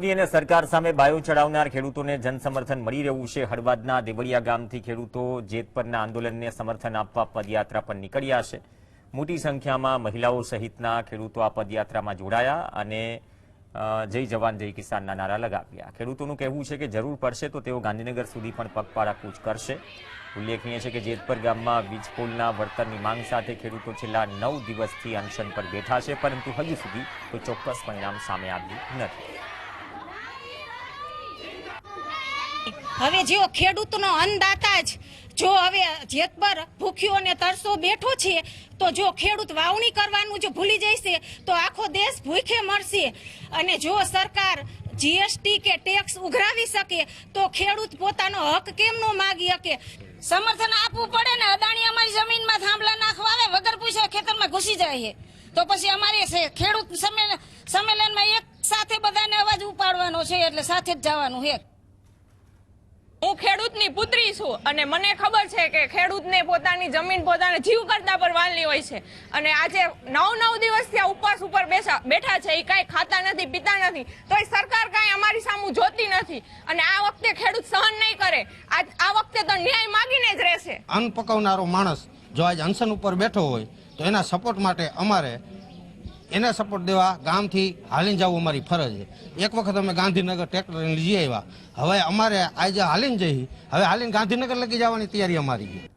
Company અને સરકાર સામે બાયો ચડાવનાર ખેડૂતોને જનસમર્થન મળી રહ્યું છે। હળવદના દેવળિયા ગામથી ખેડૂતો જેતપરના આંદોલનને સમર્થન આપવા પદયાત્રા પર નીકળ્યા છે। મોટી સંખ્યામાં મહિલાઓ સહિતના ખેડૂતો આ પદયાત્રામાં જોડાયા અને જય જવાન જય કિસાનના નારા લગાવ્યા। ખેડૂતોનું કહેવું છે કે જરૂર પડશે તો તેઓ ગાંધીનગર સુધી પણ પગપાળા કૂચ કરશે। ઉલ્લેખનીય છે કે જેતપર ગામમાં વીજ પોલના વળતરની માંગ સાથે ખેડૂતો છેલ્લા 9 દિવસથી અનશન પર બેઠા છે, પરંતુ હજુ સુધી કોઈ ચોક્કસ પરિણામ સામે આવ્યું નથી। હવે જો ખેડૂતનો અન્નદાતા જ જો હવે જેતપર ભૂખ્યો અને તરસો બેઠો છે, તો જો ખેડૂત વાવણી કરવાનું જો ભૂલી જશે તો આખો દેશ ભૂખે મરશે। અને જો સરકાર જીએસટી કે ટેક્સ ઉઘરાવી શકે તો ખેડૂત પોતાનો હક કેમ ન માગી શકે? સમર્થન આપવું પડે ને। અદાણી અમારી જમીનમાં થાંભલા નાખવા આવે, વગર પૂછે ખેતરમાં ઘૂસી જાય છે, તો પછી અમારે ખેડૂત સંમેલનમાં એક સાથે બધાને અવાજ ઉપાડવાનો છે, એટલે સાથે જ જવાનું છે। હું ખેડૂતની પુત્રી છું અને મને ખબર છે કે ખેડૂતને પોતાની જમીન પોતાના જીવ કરતા પર વાલી હોય છે। અને આજે 9 દિવસથી આ ઉપવાસ ઉપર બેઠા છે, એ કાંઈ ખાતા નથી, પીતા નથી, તો એ સરકાર કાંઈ અમારી સામું જોતી નથી। અને આ વખતે ખેડૂત સહન નહીં કરે, આ વખતે તો ન્યાય માગીને જ રહેશે। અન્ન પકવનારો માણસ જો આજ અનશન ઉપર બેઠો હોય તો એના સપોર્ટ માટે અમારે એને સપોર્ટ દેવા ગામથી હાલીને જવું અમારી ફરજ છે। એક વખત અમે ગાંધીનગર ટ્રેક્ટર લઈ આવ્યા, હવે અમારે આજે હાલીને જઈ, હવે હાલીને ગાંધીનગર લગી જવાની તૈયારી અમારી છે।